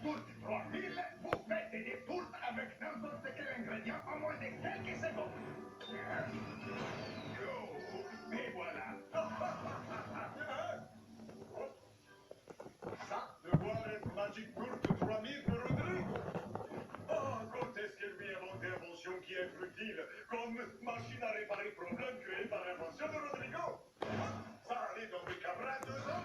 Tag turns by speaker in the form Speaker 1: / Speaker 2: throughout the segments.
Speaker 1: Tourte 3000, vous faites des tourtes avec n'importe quel ingrédient en moins de quelques secondes. Go! Et voilà. Ça, de voir une Magic Tourte 3000 de Rodrigo. Oh, quand est-ce qu'elle lui a inventé invention qui est utile, comme machine à réparer problème créé par l'invention de Rodrigo? Ça allait dans mes camarades 2 ans.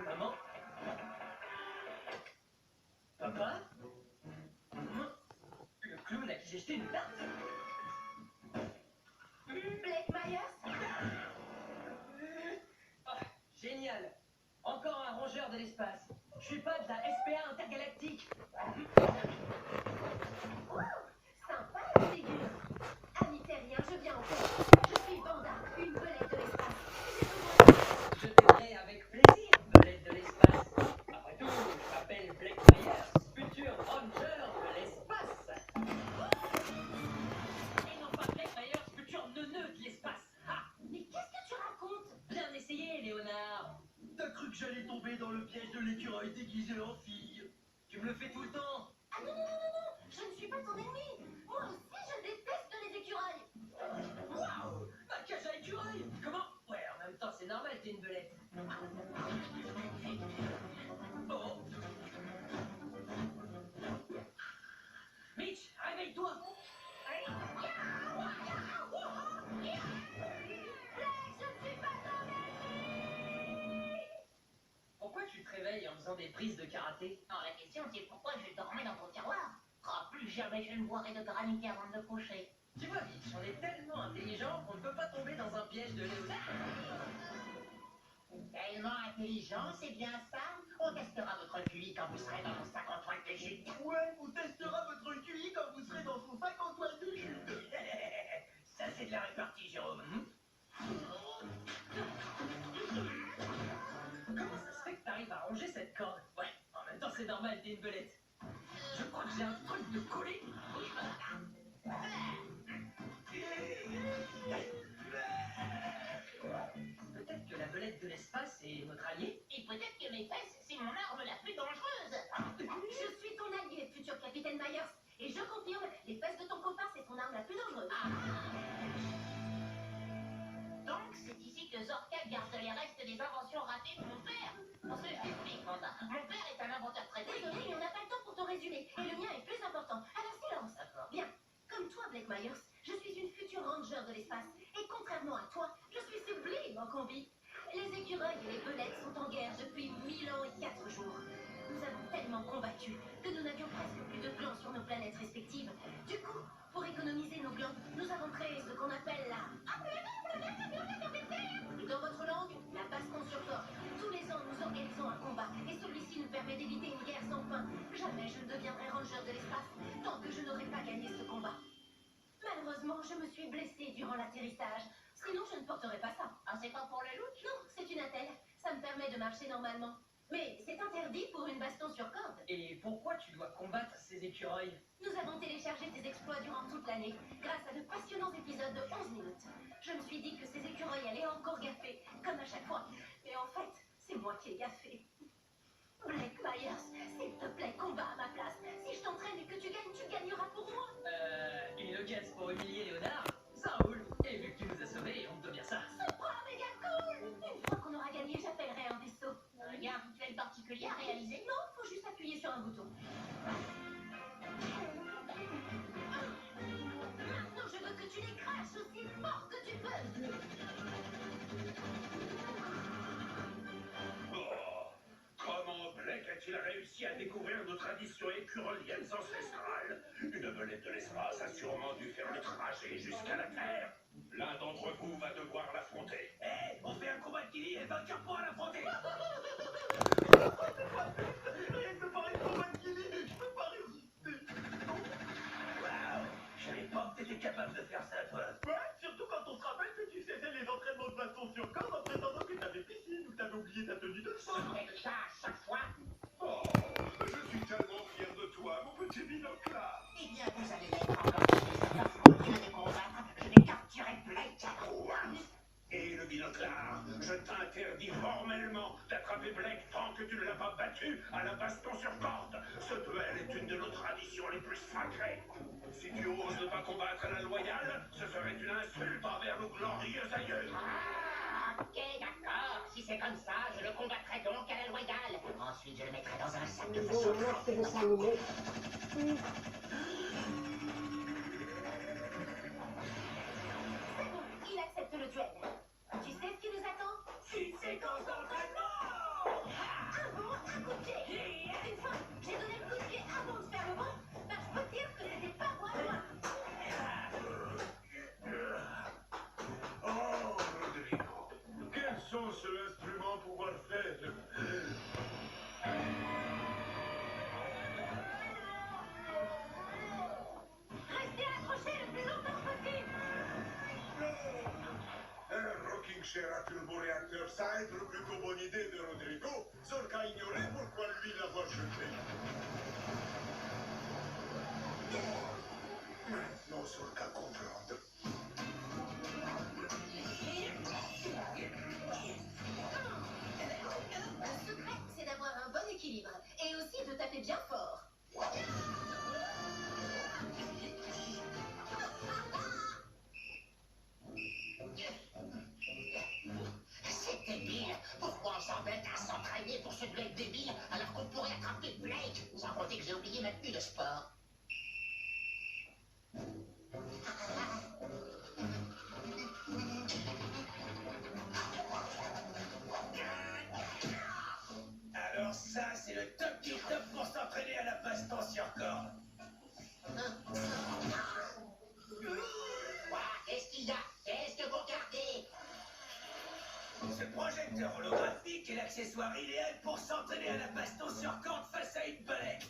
Speaker 2: Maman? Papa? Le clown à qui j'ai jeté une tarte?
Speaker 3: Blake Myers?
Speaker 2: Oh, génial! Encore un rongeur de l'espace. Je suis pas de la SPA intergalactique.
Speaker 3: Wow, sympa la figure. Ami terrien, je viens en tête. Je suis Vanda, une belette de l'espace.
Speaker 2: Je t'aiderai avec plaisir, belette de l'espace. Après tout, je m'appelle Blake Myers, futur ranger de l'espace. Et non pas Blake Myers, futur neuneu de l'espace. Ah,
Speaker 3: Mais qu'est-ce que tu racontes?
Speaker 2: bien essayé, Léonard. T'as cru que j'allais tomber dans le piège de l'écureuil déguisé en fille? Tu me le fais tout le temps.
Speaker 3: Ah non, non, non, non, non, je ne suis pas ton ennemi. Moi aussi, je déteste les écureuils.
Speaker 2: Waouh! Ma cage à écureuil! Comment? Ouais, en même temps, c'est normal, t'es une belette. Oh! Mitch, réveille-toi!
Speaker 3: Blake, je ne suis pas ton ennemi.
Speaker 2: Pourquoi tu te réveilles en faisant des prises de karaté?
Speaker 3: Non, la question c'est pourquoi je dormais dans ton tiroir. Oh, plus jamais je ne boirai de granité avant de me coucher.
Speaker 2: Tu vois, Mitch, on est tellement intelligent qu'on ne peut pas tomber dans un piège de Léonard.
Speaker 3: Tellement intelligent, c'est bien ça? On testera votre QI quand vous serez dans vos 50 toiles de chute.
Speaker 4: Ouais, on testera votre QI quand vous serez dans son 50 toiles de chute.
Speaker 2: Ça, c'est de la répartie, Jérôme. Comment ça se fait que t'arrives à ronger cette corde? Ouais, en même temps, c'est normal, t'es une belette. Je crois que j'ai un truc de collé. Peut-être que la belette de l'espace est notre allié?
Speaker 3: Et peut-être que mes fesses, c'est mon arme la plus dangereuse. Je suis ton allié, futur capitaine Myers. Et je confirme, les fesses de ton copain, c'est son arme la plus dangereuse. Donc, c'est ici que Zorka garde les restes des inventions ratées de mon père. Pour ce que je t'explique, Vanda. Mon père est un inventeur très désolé, mais on n'a pas le temps pour ton résumé. Et le mien est plus important. Alors, silence.
Speaker 2: D'accord.
Speaker 3: Bien. Comme toi, Blake Myers, je suis une future ranger de l'espace. Et contrairement à toi, je suis sublime en combi. Les écureuils et les belettes sont en guerre depuis 1000 ans et 4 jours. Nous avons tellement combattu que nous n'avions presque plus de glands sur nos planètes respectives. Du coup, pour économiser nos glands, nous avons créé ce qu'on appelle la... Dans votre langue, la baston sur corde. Tous les ans, nous organisons un combat et celui-ci nous permet d'éviter une guerre sans fin. Jamais je ne deviendrai ranger de l'espace tant que je n'aurai pas gagné ce combat. Malheureusement, je me suis blessée durant l'atterrissage. Sinon, je ne porterais pas ça. Ah, c'est pas pour le look? Non, c'est une attelle. Ça me permet de marcher normalement. Mais c'est interdit pour une baston sur corde.
Speaker 2: Et pourquoi tu dois combattre ces écureuils?
Speaker 3: Nous avons téléchargé tes exploits durant toute l'année, grâce à de passionnants épisodes de 11 minutes. Je me suis dit que ces écureuils allaient encore gaffer, comme à chaque fois. Mais en fait, c'est moi qui ai gaffé. Blake Myers, s'il te plaît, combat à ma place. Si je t'entraîne et que tu gagnes, tu gagneras pour moi.
Speaker 2: Une occasion pour humilier Léonard? Ça roule. Et vu que tu nous as sauvés, on te doit bien ça.
Speaker 3: Ce bras méga cool. Une fois qu'on aura gagné, j'appellerai un vaisseau. Il y a un rituel particulier à réaliser? Non, faut juste appuyer sur un bouton. Maintenant, je veux que tu les craches aussi fort que tu peux.
Speaker 1: Oh, comment Blake a-t-il réussi à découvrir nos traditions écureuliennes ancestrales? Une belette de l'espace a sûrement dû faire le trajet jusqu'à la Terre. L'un d'entre vous va devoir l'affronter.
Speaker 4: Hé, on fait un combat de Kili et le vainqueur pourra l'affronter. Rien que par un combat de Kili, je peux pas résister.
Speaker 1: Waouh, je savais pas que t'étais capable de faire ça, toi.
Speaker 4: Ouais, surtout quand on se rappelle que tu faisais les entraînements de baston sur corde en prétendant que t'avais piscine ou t'avais oublié ta tenue de sport.
Speaker 3: Et ça à chaque fois.
Speaker 1: Oh, je suis tellement fier de toi, mon petit binoclard.
Speaker 3: Eh bien, vous allez
Speaker 1: sur corde. Ce duel est une de nos traditions les plus sacrées. Si tu oses ne pas combattre la loyale, ce serait une insulte envers nos glorieux aïeux.
Speaker 3: Ah, ok, d'accord. Si c'est comme ça, je le combattrai donc à la loyale. Ensuite, je le mettrai dans un sac de
Speaker 5: Ils
Speaker 3: façon
Speaker 5: ont un masque de s'animer.
Speaker 3: C'est bon, il accepte le duel. Tu sais ce qui nous attend?
Speaker 2: Une séquence d'entraînement.
Speaker 3: Un bond, un coup de pied. Une fois, j'ai donné le coup de pied avant de faire le bond. Ben, je peux te dire que c'était pas moi.
Speaker 1: Oh, Rodrigo, quel son ce instrument pouvoir faire?
Speaker 3: Restez accrochés le plus longtemps possible.
Speaker 1: Un rocking chair à turboréacteur, ça a été plutôt bonne idée de Rodrigo. Zorka a ignoré pourquoi lui l'avoir jeté. Maintenant, Zorka comprendre.
Speaker 3: Le secret, c'est d'avoir un bon équilibre et aussi de taper bien fort. C'est débile. Pourquoi on s'embête à s'entraîner pour ce duel débile alors qu'on pourrait attraper Blake? Sans compter que j'ai oublié ma tenue de sport.
Speaker 4: Alors ça, c'est le top du top pour s'entraîner à la baston sur corde.
Speaker 3: Quoi? Qu'est-ce qu'il y a? Qu'est-ce que vous regardez?
Speaker 4: Ce projecteur holographique est l'accessoire idéal pour s'entraîner à la baston sur corde face à une belette.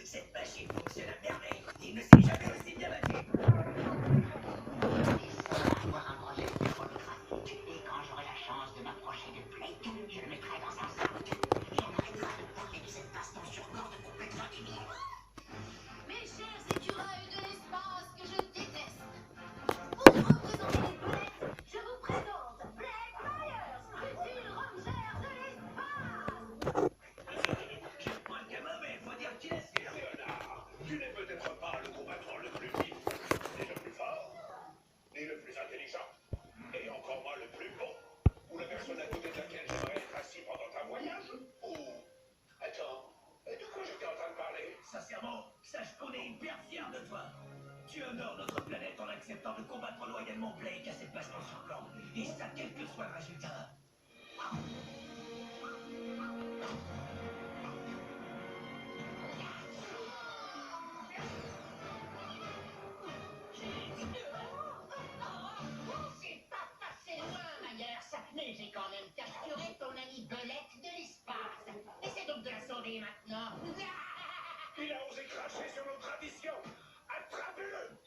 Speaker 4: Cette machine fonctionne à merveille. Il ne s'est jamais aussi bien battu.
Speaker 3: Avoir un projecteur holographique et quand j'aurai la chance de m'approcher de Blake, je le mettrai dans un sac. Et on arrêtera de parler de cette baston sur corde complètement débile. Mes chers écureuils de l'espace que je déteste. Pour représenter les belettes, je vous présente Blake Myers, futur ranger de l'espace.
Speaker 4: Je prends le gamin, mais faut dire qu'il assure.
Speaker 1: Léonard, tu n'es peut-être pas le combattant le plus vif, ni le plus fort, ni le plus intelligent, et encore moins le plus beau, ou la personne à côté de laquelle j'aimerais être assis pendant un voyage. Ou... Attends, de quoi j'étais en train de parler?
Speaker 4: Sincèrement, sache qu'on est hyper fiers de toi. Tu honores notre planète en acceptant de combattre loyalement Blake à cette baston sur corde. Et ça, quel que soit le résultat.
Speaker 3: C'est pas passé loin, Myers, mais j'ai quand même capturé ton ami belette de l'espace. Essaie donc de la sauver maintenant.
Speaker 1: Il a osé cracher sur nos traditions. Attrapez-le!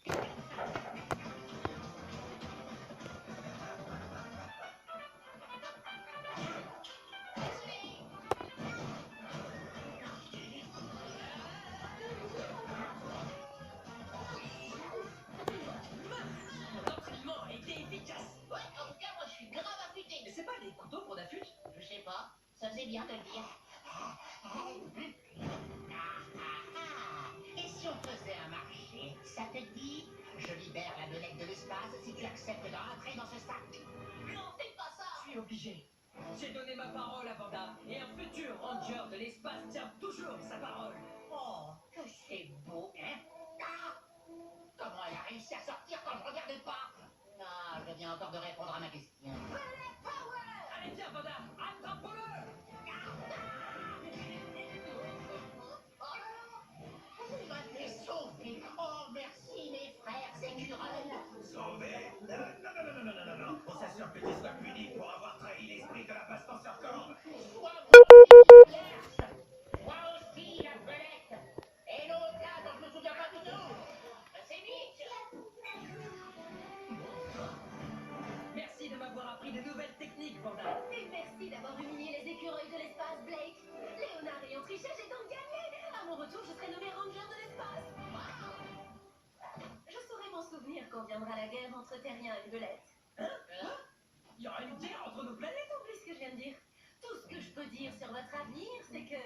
Speaker 2: L'entraînement a été efficace.
Speaker 3: Ouais, en tout cas, moi je suis grave affûté.
Speaker 2: Mais c'est pas des couteaux pour d'affût.
Speaker 3: Je sais pas, ça faisait bien de le dire. Et si on faisait un marché, ça te dit? Je libère la belette de l'espace si tu acceptes d'entrer dans ce sac. Non, fais pas ça!
Speaker 2: Je suis obligé. J'ai donné ma parole à Vanda, et un futur ranger de l'espace tient toujours sa parole.
Speaker 3: Oh, que c'est beau, hein? Ah, comment elle a réussi à sortir quand je regardais pas? Ah, je viens encore de répondre à ma question.
Speaker 2: Allez, viens, Vanda, attrape-le.
Speaker 3: Vous m'avez sauvé! Oh, merci mes frères écureuils!
Speaker 4: Sauvé? Non. On s'assure que tu sois puni pour avoir trahi l'esprit de la baston sur corde.
Speaker 3: Moi aussi, la belette! Et l'autre là, dont je me souviens pas du tout! C'est vite!
Speaker 2: Merci de m'avoir appris de nouvelles techniques, Vanda.
Speaker 3: Et merci d'avoir humilié les écureuils de l'espace, Blake! Léonard ayant triché, j'ai donc gagné! À mon retour, je serai nommé ranger de l'espace! viendra la guerre entre terriens et belettes.
Speaker 4: Hein? Il y aura une guerre entre nos planètes?
Speaker 3: Oublie ce que je viens de dire. Tout ce que je peux dire sur votre avenir, c'est que...